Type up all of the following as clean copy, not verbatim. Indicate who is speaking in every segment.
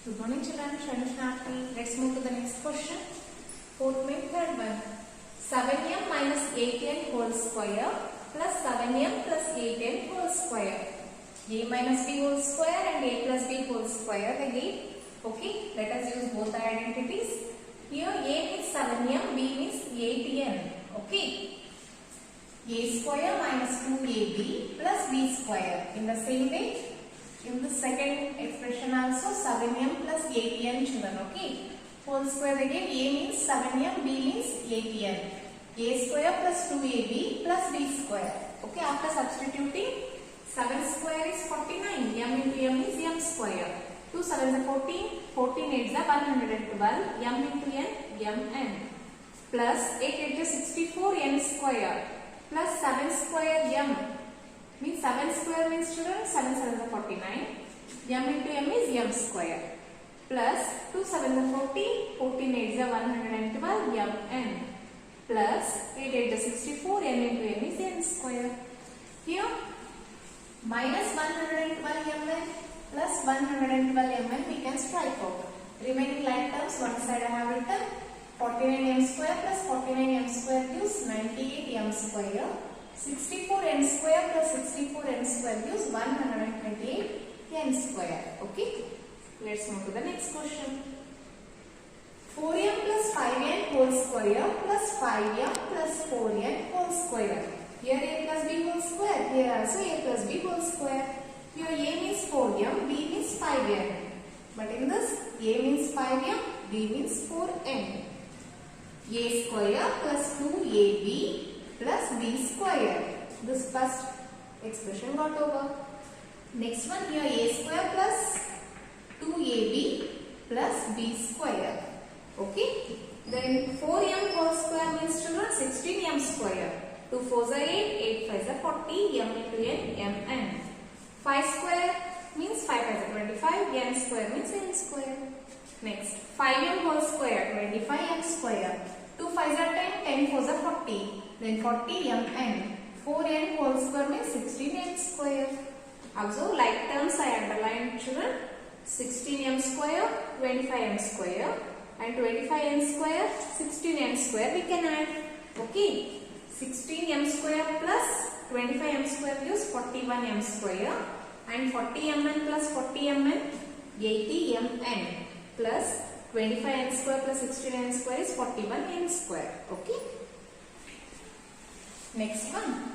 Speaker 1: Good morning children, Shanti. Let's move to the next question. Fourth main third one. 7m minus 8n whole square plus 7m plus 8n whole square. A minus b whole square and a plus b whole square again. Okay, let us use both the identities. Here a means 7m, b means 8n. Okay. A square minus 2ab plus b square. In the same way, in the second expression also 7m plus 8n children. Okay. Whole square again, a means 7m, b means 8n. A square plus 2ab plus b square. Okay. After substituting, 7 square is 49. M into m is m square. 2 7s are 14. 14 8s are 112. M into n, mn. Plus 8 8 is 64 n square. Plus 7 square m. Means 7 square means children 7 7 is 49. M into m is m square. Plus 2 7 is 14. 14 8 is 112 mn. Plus 8 8 is 64. N into m is n square. Here minus 112 mn plus 112 mn we can strike out. Remaining like terms one side I have written 49 m square plus 49 m square gives 98 m square. 64 n square plus 64 n square gives 128 n square. Okay. Let's move to the next question. 4m plus 5n whole square plus 5m plus 4n whole square. Here a plus b whole square. Here also a plus b whole square. Here a means 4m, b means 5n. But in this a means 5m, b means 4n. A square plus 2ab plus b square. This first expression got over. Next one here a square plus 2ab plus b square. Okay. Then 4m whole square means children 16m square. 2 4s are 8, 8 5s are 40, m into n, mn. 5 square means 5 5s are 25, n square means n square. Next 5m whole square 25m square. 2 5s are 10, 10 4s are 40. Then 40 mn. 4n whole square means 16n square. Observe like terms I underlined children. 16m square, 25m square and 25n square, 16n square we can add. Okay. 16m square plus 25m square gives 41m square and 40mn plus 40mn 80mn plus 25n square plus 16n square is 41n square. Okay. Next one.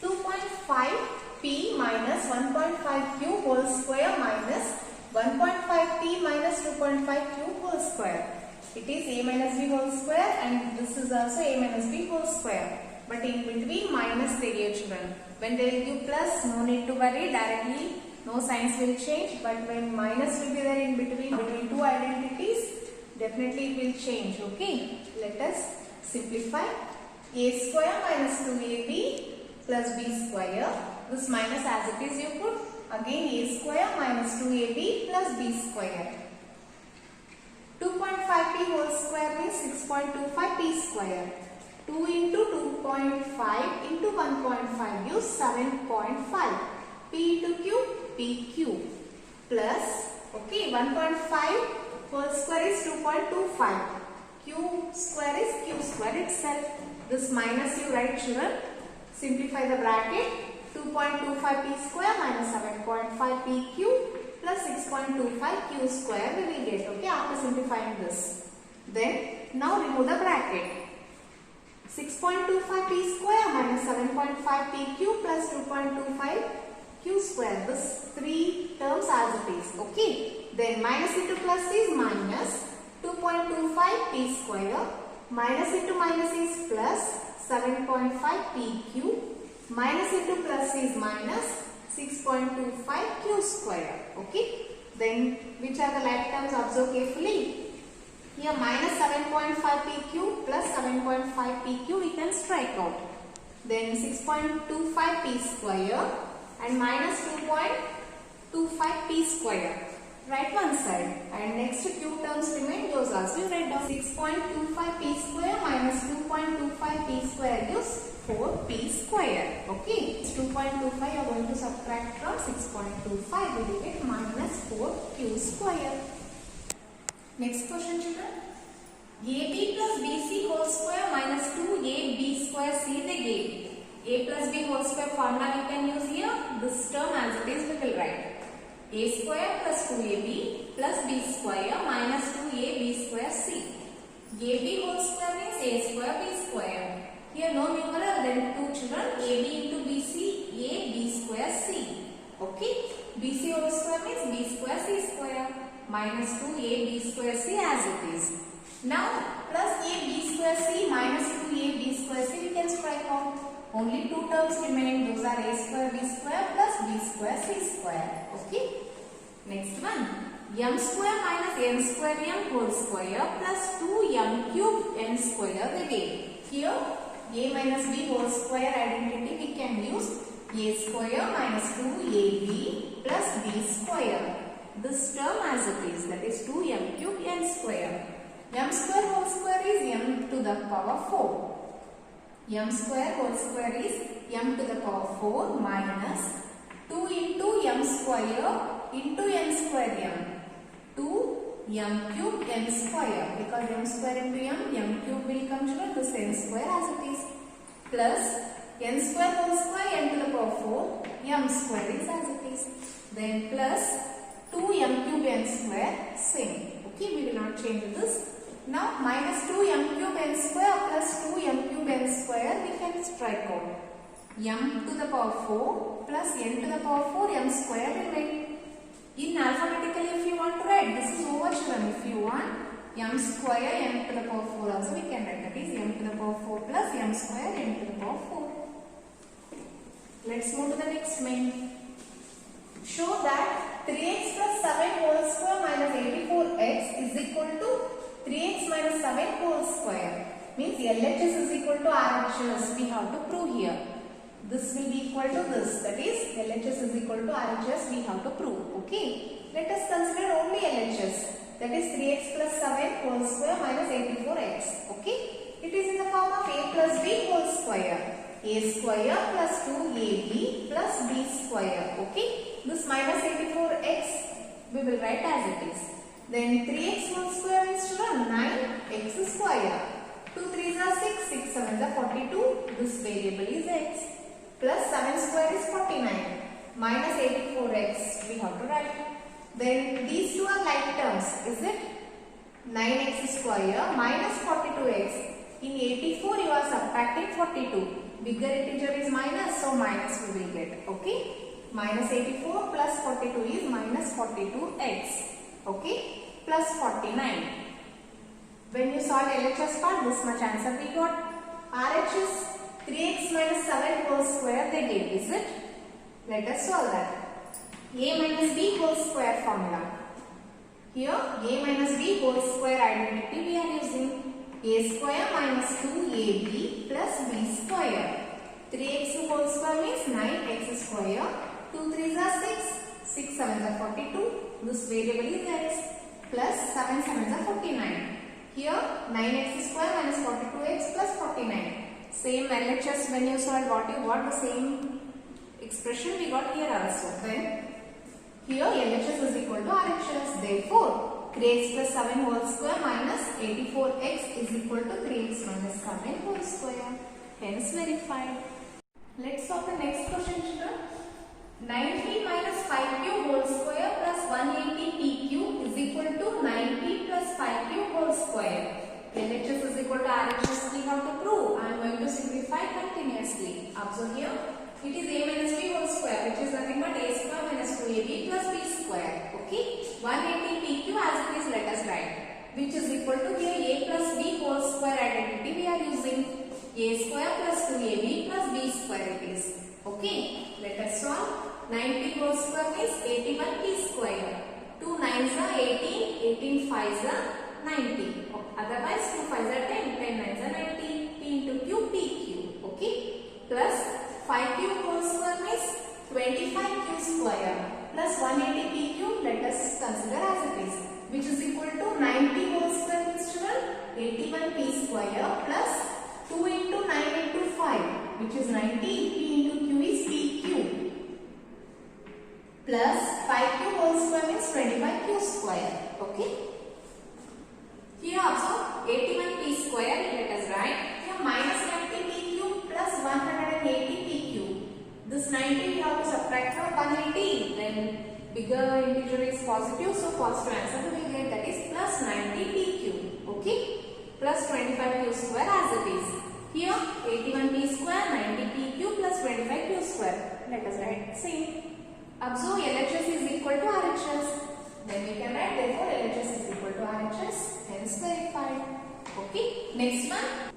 Speaker 1: 2.5p minus 1.5q whole square minus 1.5p minus 2.5q whole square. It is a minus b whole square and this is also a minus b whole square. But in between minus they give children. When they will give plus, no need to worry, directly no signs will change. But when minus will be there in between two identities, definitely it will change. Okay. Let us simplify. A square minus 2ab plus b square. This minus as it is you put. Again a square minus 2ab plus b square. 2.5p whole square means 6.25p square. 2 into 2.5 into 1.5 gives 7.5. P into q, pq. Plus, okay, 1.5 whole square is 2.25. Q square is q square itself. This minus you write children. Simplify the bracket. 2.25p square minus 7.5pq plus 6.25q square we will get. Okay, after simplifying this. Then, now remove the bracket. 6.25p square minus 7.5pq plus 2.25q square. This three terms as it is. Okay. Then minus into plus is minus 2.25p square. Minus into minus is plus 7.5pq. Minus into plus is minus 6.25q square. Okay. Then which are the like terms? Observe carefully. Here minus 7.5pq plus 7.5pq we can strike out. Then 6.25p square and minus 2.25p square. Write one side. And next q terms remain, those also you write down. 6.25p square minus 2.25p square gives 4p square. Okay. 2.25 you are going to subtract from 6.25. We will get minus 4q square. Next question children. AB plus BC whole square minus 2AB square C they gave. A plus B whole square formula we can use here. This term as it is we will write. A square plus 2AB plus B square minus 2AB square C. AB whole square means A square B square. Here no numerator, then two children, AB into BC, A B square C. Okay, BC whole square means B square C square minus 2A B square C as it is. Now plus A B square C minus 2A B square C we can strike out. Only two terms remaining, those are A square B square plus B square C square. Okay. Next one, m square minus n square m whole square plus 2m cube n square they gave. Here A minus B whole square identity we can use A square minus 2AB plus B square. This term as it is, that is 2m cube n square. M square whole square is m to the power 4. M square whole square is m to the power 4 minus 2 into m square into n square m. 2m cube n square, because m square into m cube will come to this n square as it is, plus n square whole square n to the power 4 m square is as it is, then plus 2m cube n square same. Okay, we will not change this. Now minus 2m cube n square plus 2m cube n square we can strike out. M to the power 4 plus n to the power 4 m square remain. In alphabetically if you want to write, this is over children. If you want m square n to the power 4 also we can write, that is m to the power 4 plus m square n to the power 4. Let's move to the next main. Show that 3x plus 7 whole square minus 84x is equal to 3x minus 7 whole square. Means LHS is equal to RHS. We have to prove here. This will be equal to this. That is LHS is equal to RHS. We have to prove. Okay. Let us consider only LHS. That is 3x plus 7 whole square minus 84x. Okay. It is in the form of a plus b whole square. A square plus 2ab plus b square. Okay. This minus 84x we will write as it is. Then 3x whole square is 9x square. 2 3s are 6, 6 7s are 42. This variable is x. Plus 7 square is 49. Minus 84x we have to write. Then these two are like terms, is it? 9x square minus 42x. In 84 you are subtracting 42. Bigger integer is minus, so minus we will get. Okay. Minus 84 plus 42 is minus 42x. Okay, plus 49. When you solve LHS part, this much answer we got. RHS 3x minus 7 whole square they gave, is it? Let us solve that. A minus B whole square formula. Here A minus B whole square identity we are using. A square minus 2ab plus b square. 3x whole square means 9x square. 2 3s are 6, 6 7s are 42. This variable is x plus 7 7s are 49. Here 9x square minus 42x plus 49. Same LHS when you solve what you got, the same expression we got here also. Then here LHS is equal to RHS. Therefore 3x plus 7 whole square minus 84x is equal to 3x minus 7 whole square. Hence verified. Let's solve the next question children. 90 minus 5q whole square plus 180pq is equal to 90 plus 5q whole square. LHS is equal to RHS we have to prove. I am going to simplify continuously. Observe here. It is a minus b whole square, which is nothing but a square minus 2ab plus b square. Okay. 180pq as it is, let us write. Which is equal to here a plus b whole square identity we are using. A square plus 2ab plus b square it is. Okay. Let us solve. 90 whole square means 81p square. 2 9s are 18, 18 5s are 90. Otherwise 2 5s are 10, 10 9s are 90. P into q, pq. Okay. Plus 5q whole square means 25q square. Plus 180pq, let us consider as it is. Which is equal to 90 whole square means 81p square plus 2 into 9 into 5. Which is 90. P into q is pq. Plus 5q whole square square means 25q square. Okay. Here also 81p square. Let us write here minus 90p cube plus 180p cube. This 90 we have to subtract from 180. Then bigger integer is positive, so positive answer we will get, that is plus 90p cube. Okay. Plus 25q square as it is. Here 81p square, 90p cube plus 25q square. Let us write same. Observe LHS is equal to RHS. Then we can write therefore LHS is equal to RHS. Hence verified. Okay. Next one.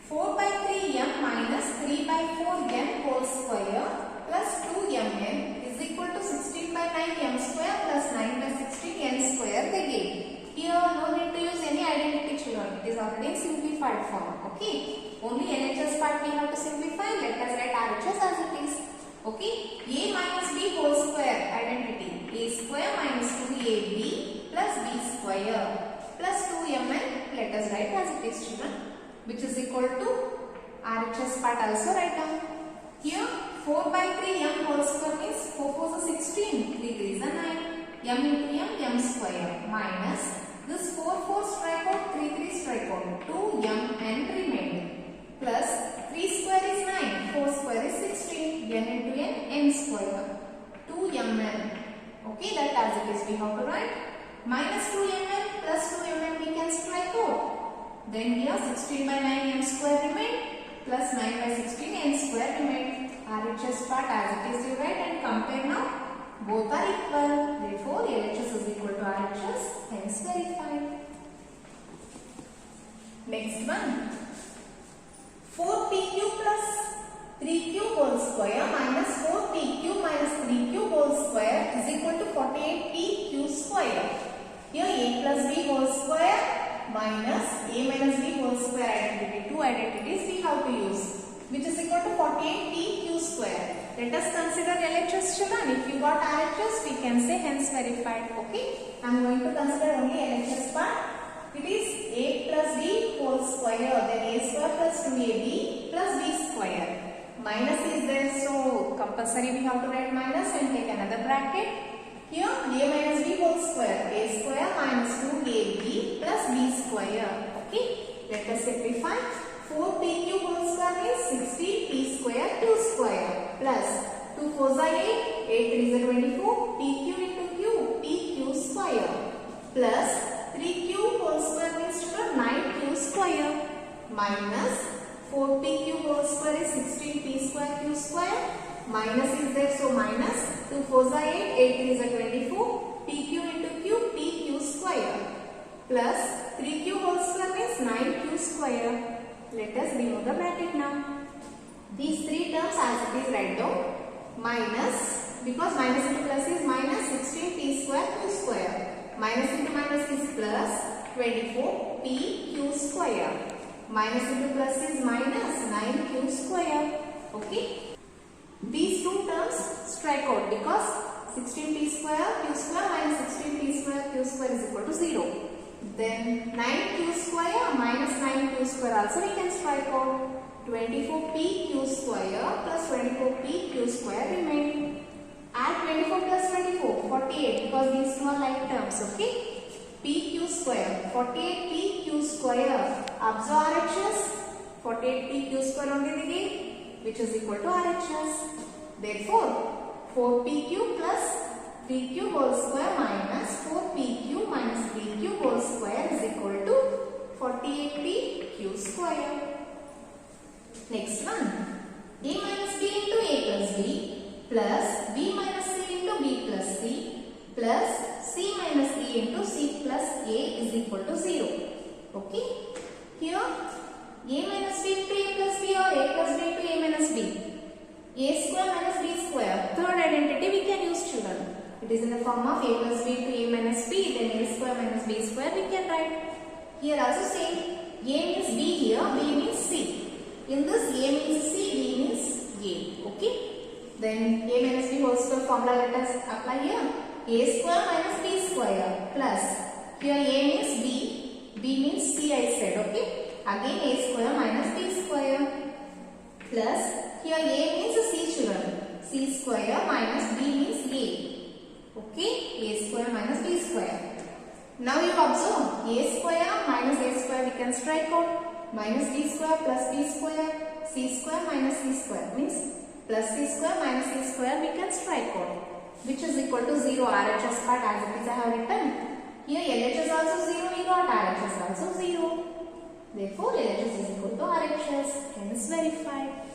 Speaker 1: 4 by 3m minus 3 by 4n whole square plus 2mn is equal to 16 by 9m square plus 9 by 16n square again. Here no need to use any identity children. It is already in simplified form. Okay. Only LHS part we have to simplify. Let us write RHS as it is. Okay. A minus b whole square identity. A square minus 2ab plus b square plus 2mn. Let us write as it is children. Which is equal to RHS part also write down. Here 4 by 3m whole square means 4 4 is 16. 3 3 is 9. M into m square minus this 4 4 strike out, 3 3 strike out, 2mn remained plus 3 square is 9, 4 square is 16, n into n square, 2mn. Okay, that as it is we have to write. Minus 2mn plus 2mn we can strike out. Then here 16 by 9 m square remained plus 9 by 16 n square remained. RHS part as it is you write and compare now. Both are equal. Therefore, LHS is equal to RHS. Hence verified. Next one. 4pq plus 3q whole square minus 4pq minus 3q whole square is equal to 48pq square. Here a plus b whole square minus a minus b whole square identity. Two identities we have to use, which is equal to 48pq square. Let us consider LHS children. If you got RHS, we can say hence verified. Okay. I am going to consider only LHS part. It is a plus b whole square. Then a square plus 2ab plus b square. Minus is there, so compulsory we have to write minus and take another bracket. Here a minus b whole square. A square minus 2ab plus b square. Okay. Let us simplify. 4pq whole square means 16p square q square plus 2 4s are 8, 8 3s are 24, pq into q, pq square plus 3q whole square means 9q square minus 4pq whole square is 16p square q square, minus is there, so minus 2 4s are 8, 8 3s are 24, pq into q, pq square plus 3q whole square means 9q square. Let us remove the bracket now. These three terms as it is write down. Minus, because minus into plus is minus 16p square q square. Minus into minus is plus 24p q square. Minus into plus is minus 9q square. Okay. These two terms strike out because 16p square q square minus 16p square q square is equal to 0. Then 9q square minus 9q square also we can strike out. 24pq square plus 24pq square remain. Add 24 plus 24, 48 because these two are like terms. Okay. pq square, 48pq square. Observe RHS. 48pq square only again, which is equal to RHS. Therefore, 4pq plus 3q whole square minus 4pq minus 3q whole square is equal to 48pq square. Next one. A minus b into a plus b plus b minus c into b plus c plus c minus e into c plus a is equal to 0. Okay. Here a minus b into a plus b or a plus b into a minus b. A square minus b square. Third identity we can use children. It is in the form of a plus b to a minus b, then a square minus b square we can write. Here also same. A means b here, b means c. In this a means c, b means a. Okay. Then a minus b whole square formula let us apply here. A square minus b square plus. Here a means b, b means c I said. Okay. Again a square minus b square plus. Here a means c children. C square minus b means a. Okay, a square minus b square. Now you observe a square minus a square we can strike out. Minus b square plus b square, c square minus c square means plus c square minus c square we can strike out, which is equal to 0. RHS part as it is I have written. Here LHS also 0 we got, RHS also 0. Therefore LHS is equal to RHS, hence verified.